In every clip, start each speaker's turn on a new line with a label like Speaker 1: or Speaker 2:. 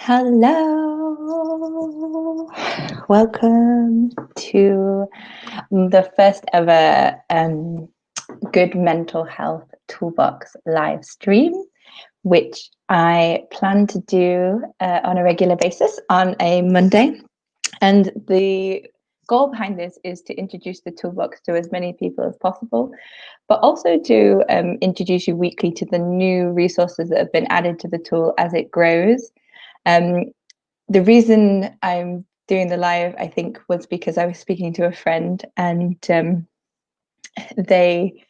Speaker 1: Hello, welcome to the first ever Good Mental Health Toolbox live stream, which I plan to do on a regular basis on a Monday. And the goal behind this is to introduce the toolbox to as many people as possible, but also to introduce you weekly to the new resources that have been added to the tool as it grows. Um, the reason I'm doing the live, I think, was because I was speaking to a friend and they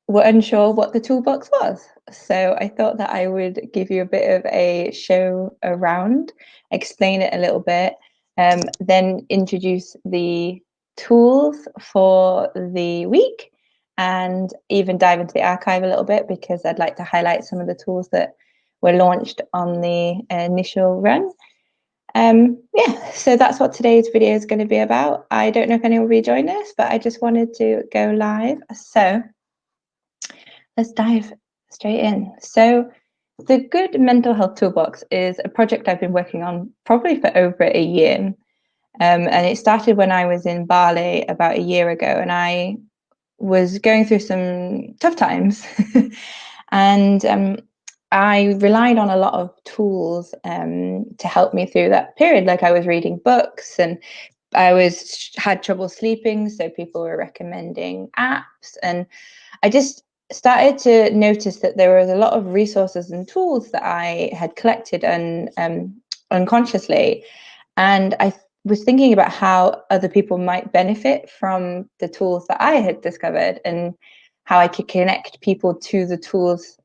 Speaker 1: were unsure what the toolbox was. So I thought that I would give you a bit of a show around, explain it a little bit, then introduce the tools for the week and even dive into the archive a little bit because I'd like to highlight some of the tools that were launched on the initial run. Yeah, so that's what today's video is going to be about. I don't know if anyone will be joining us, but I just wanted to go live. So let's dive straight in. So the Good Mental Health Toolbox is a project I've been working on probably for over a year. And it started when I was in Bali about a year ago, and I was going through some tough times. And I relied on a lot of tools to help me through that period. Like I was reading books and I had trouble sleeping, so people were recommending apps, and I just started to notice that there was a lot of resources and tools that I had collected unconsciously, and I was thinking about how other people might benefit from the tools that I had discovered and how I could connect people to the tools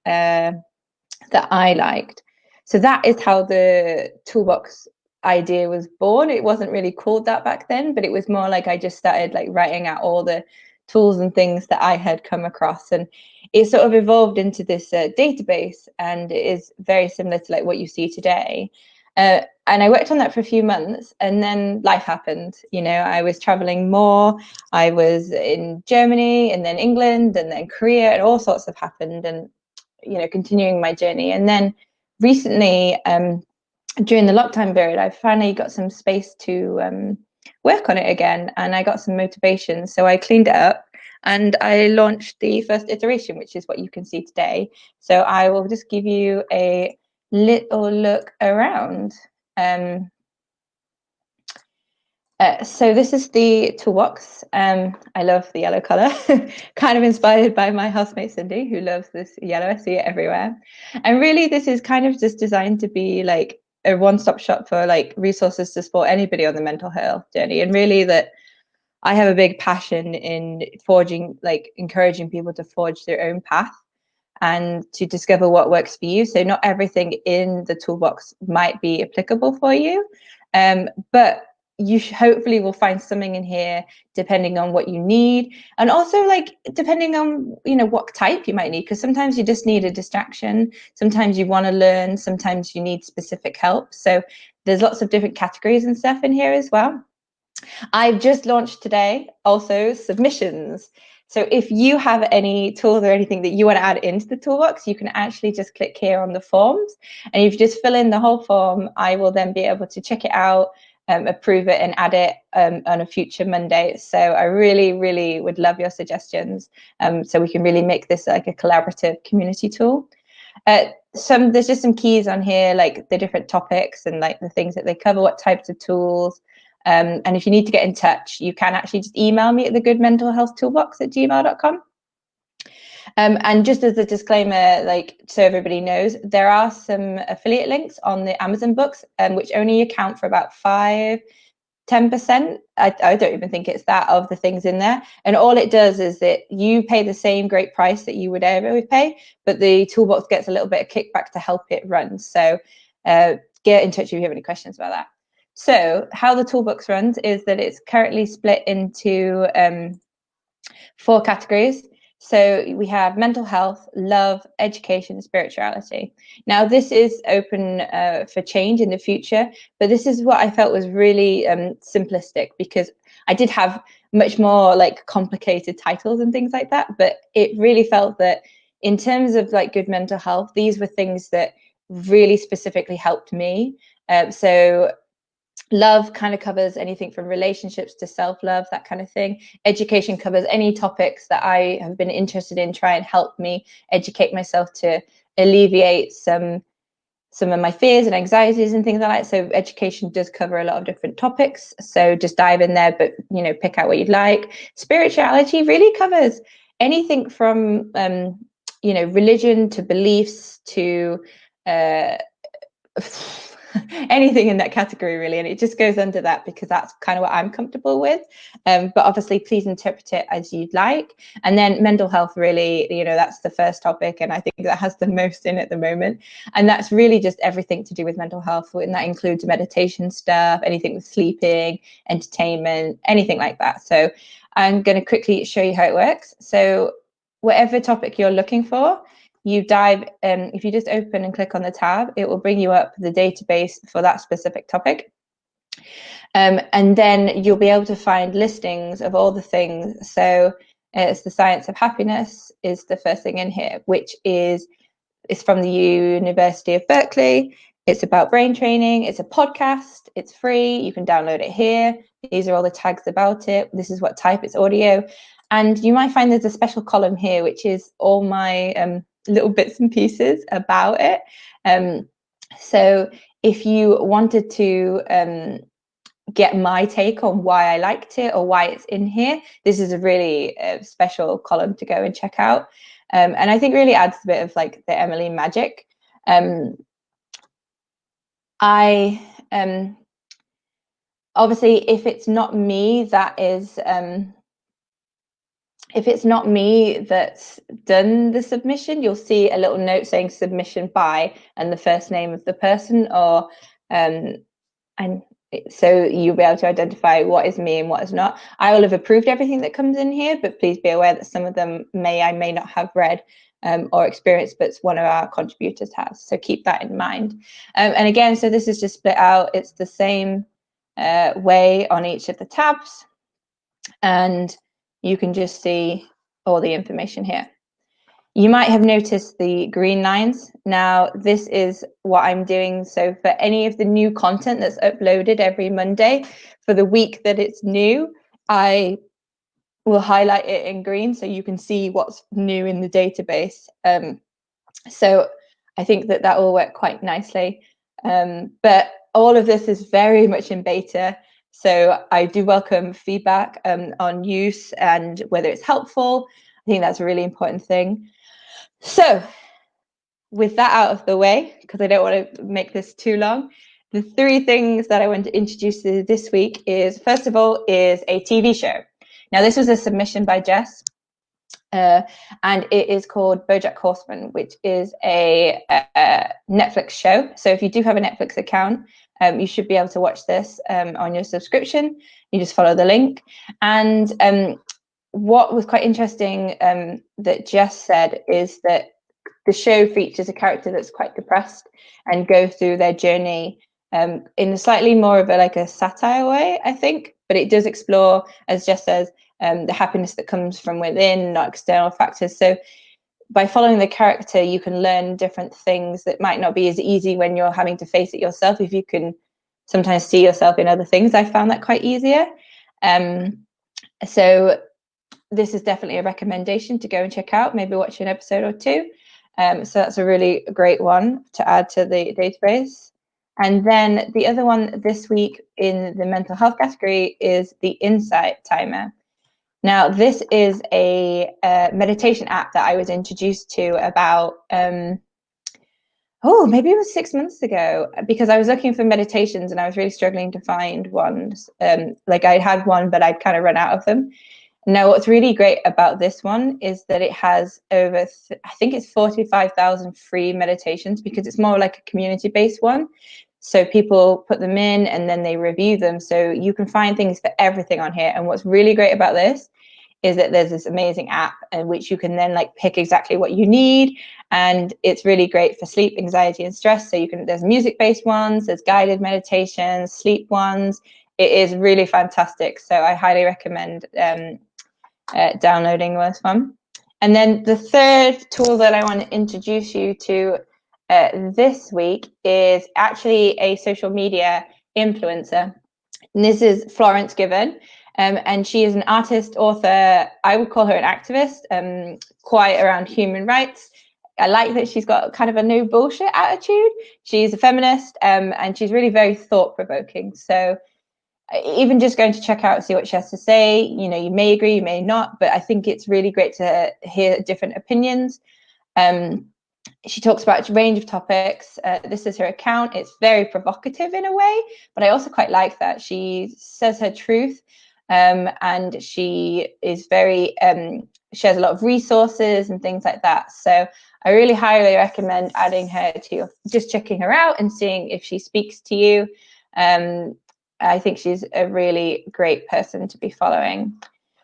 Speaker 1: that I liked. So that is how the toolbox idea was born. It wasn't really called that back then, but it was more like I just started like writing out all the tools and things that I had come across, and it sort of evolved into this database, and it is very similar to like what you see today. And I worked on that for a few months, and then life happened. You know, I was traveling more. I was in Germany, and then England, and then Korea, and all sorts of happened. And continuing my journey. And then recently, during the lockdown period, I finally got some space to work on it again, and I got some motivation. So I cleaned it up and I launched the first iteration, which is what you can see today. So I will just give you a little look around. So this is the toolbox. I love the yellow color, kind of inspired by my housemate Cindy, who loves this yellow. I see it everywhere. And really, this is kind of just designed to be like a one-stop shop for like resources to support anybody on the mental health journey. And really that I have a big passion in encouraging people to forge their own path and to discover what works for you. So not everything in the toolbox might be applicable for you, but you hopefully will find something in here depending on what you need, and also like depending on what type you might need, because sometimes you just need a distraction, sometimes you want to learn, sometimes you need specific help. So there's lots of different categories and stuff in here as well. I've just launched today also submissions. So if you have any tools or anything that you want to add into the toolbox, you can actually just click here on the forms, and if you just fill in the whole form, I will then be able to check it out, approve it and add it on a future Monday. So I really, really would love your suggestions, so we can really make this like a collaborative community tool. There's just some keys on here, like the different topics and like the things that they cover, what types of tools. And if you need to get in touch, you can actually just email me at thegoodmentalhealthtoolbox@gmail.com. And just as a disclaimer, like so everybody knows, there are some affiliate links on the Amazon books, which only account for about 10%. I don't even think it's that of the things in there. And all it does is that you pay the same great price that you would ever pay, but the toolbox gets a little bit of kickback to help it run. So get in touch if you have any questions about that. So how the toolbox runs is that it's currently split into 4 categories. So we have mental health, love, education, and spirituality. Now, this is open for change in the future, but this is what I felt was really simplistic, because I did have much more like complicated titles and things like that, but it really felt that in terms of like good mental health, these were things that really specifically helped me. So love kind of covers anything from relationships to self-love, that kind of thing. Education covers any topics that I have been interested in, try and help me educate myself to alleviate some of my fears and anxieties and things like that. So education does cover a lot of different topics. So just dive in there, but pick out what you'd like. Spirituality really covers anything from religion to beliefs to anything in that category, really. And it just goes under that because that's kind of what I'm comfortable with. But obviously, please interpret it as you'd like. And then mental health, really, that's the first topic. And I think that has the most in at the moment. And that's really just everything to do with mental health. And that includes meditation stuff, anything with sleeping, entertainment, anything like that. So I'm going to quickly show you how it works. So whatever topic you're looking for, you dive, if you just open and click on the tab, it will bring you up the database for that specific topic. And then you'll be able to find listings of all the things. So it's the science of happiness is the first thing in here, which is from the University of Berkeley. It's about brain training. It's a podcast. It's free. You can download it here. These are all the tags about it. This is what type. It's audio. And you might find there's a special column here, which is all my little bits and pieces about it. So if you wanted to get my take on why I liked it or why it's in here, this is a really special column to go and check out. And I think really adds a bit of like the Emily magic. Obviously, if it's not me that's done the submission, you'll see a little note saying submission by and the first name of the person, and so you'll be able to identify what is me and what is not. I will have approved everything that comes in here, but please be aware that some of them I may not have read or experienced, but one of our contributors has. So keep that in mind. And again, so this is just split out. It's the same way on each of the tabs. And you can just see all the information here. You might have noticed the green lines. Now, this is what I'm doing. So for any of the new content that's uploaded every Monday, for the week that it's new, I will highlight it in green so you can see what's new in the database. So I think that will work quite nicely. But all of this is very much in beta. So I do welcome feedback on use and whether it's helpful. I think that's a really important thing. So with that out of the way, because I don't want to make this too long, the three things that I want to introduce to this week is, first of all, is a TV show. Now, this was a submission by Jess, and it is called BoJack Horseman, which is a Netflix show. So if you do have a Netflix account, you should be able to watch this on your subscription. You just follow the link. And what was quite interesting that Jess said is that the show features a character that's quite depressed and go through their journey in a slightly more of a satire way, I think. But it does explore, as Jess says, the happiness that comes from within, not external factors. So by following the character, you can learn different things that might not be as easy when you're having to face it yourself. If you can sometimes see yourself in other things, I found that quite easier. So this is definitely a recommendation to go and check out, maybe watch an episode or two. So that's a really great one to add to the database. And then the other one this week in the mental health category is the Insight Timer. Now, this is a meditation app that I was introduced to about, maybe it was 6 months ago, because I was looking for meditations and I was really struggling to find ones. I'd had one, but I'd kind of run out of them. Now, what's really great about this one is that it has over, I think it's 45,000 free meditations, because it's more like a community-based one. So people put them in and then they review them. So you can find things for everything on here. And what's really great about this is that there's this amazing app in which you can then pick exactly what you need. And it's really great for sleep, anxiety, and stress. So there's music-based ones, there's guided meditations, sleep ones. It is really fantastic. So I highly recommend downloading this one. And then the third tool that I want to introduce you to this week is actually a social media influencer. And this is Florence Given. And she is an artist, author. I would call her an activist, quite around human rights. I like that she's got kind of a no bullshit attitude. She's a feminist, and she's really very thought provoking. So even just going to check out, see what she has to say. You know, you may agree, you may not, but I think it's really great to hear different opinions. She talks about a range of topics. This is her account. It's very provocative in a way, but I also quite like that. She says her truth, and she is very, shares a lot of resources and things like that. So I really highly recommend adding her to just checking her out and seeing if she speaks to you. I think she's a really great person to be following.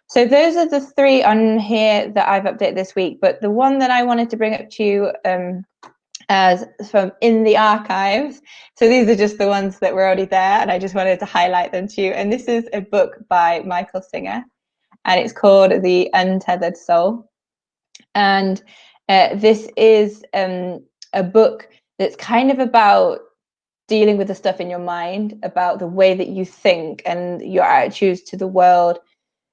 Speaker 1: So those are the three on here that I've updated this week. But the one that I wanted to bring up to you as from in the archives. So these are just the ones that were already there, and I just wanted to highlight them to you. And this is a book by Michael Singer, and it's called The Untethered Soul. And this is a book that's kind of about dealing with the stuff in your mind, about the way that you think and your attitudes to the world,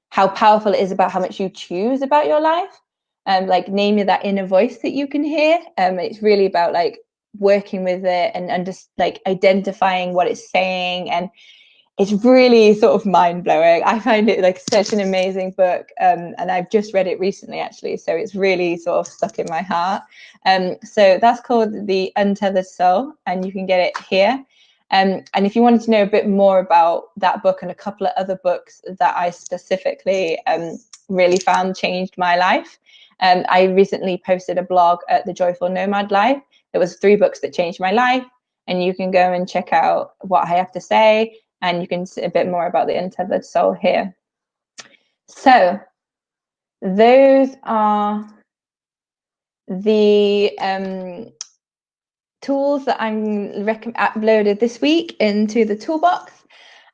Speaker 1: how powerful it is about how much you choose about your life, like namely that inner voice that you can hear. It's really about like working with it and just like identifying what it's saying, and it's really sort of mind-blowing. I find it like such an amazing book, and I've just read it recently actually, so it's really sort of stuck in my heart. So that's called The Untethered Soul, and you can get it here. And if you wanted to know a bit more about that book and a couple of other books that I specifically really found changed my life, I recently posted a blog at the Joyful Nomad Live. There was 3 books that changed my life, and you can go and check out what I have to say, and you can see a bit more about The Untethered Soul here. So those are the tools that I'm uploaded this week into the toolbox.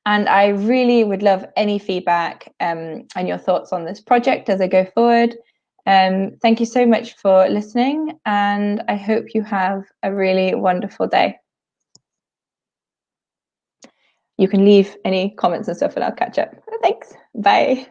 Speaker 1: And I really would love any feedback and your thoughts on this project as I go forward. Thank you so much for listening, and I hope you have a really wonderful day. You can leave any comments and stuff and I'll catch up. Thanks. Bye.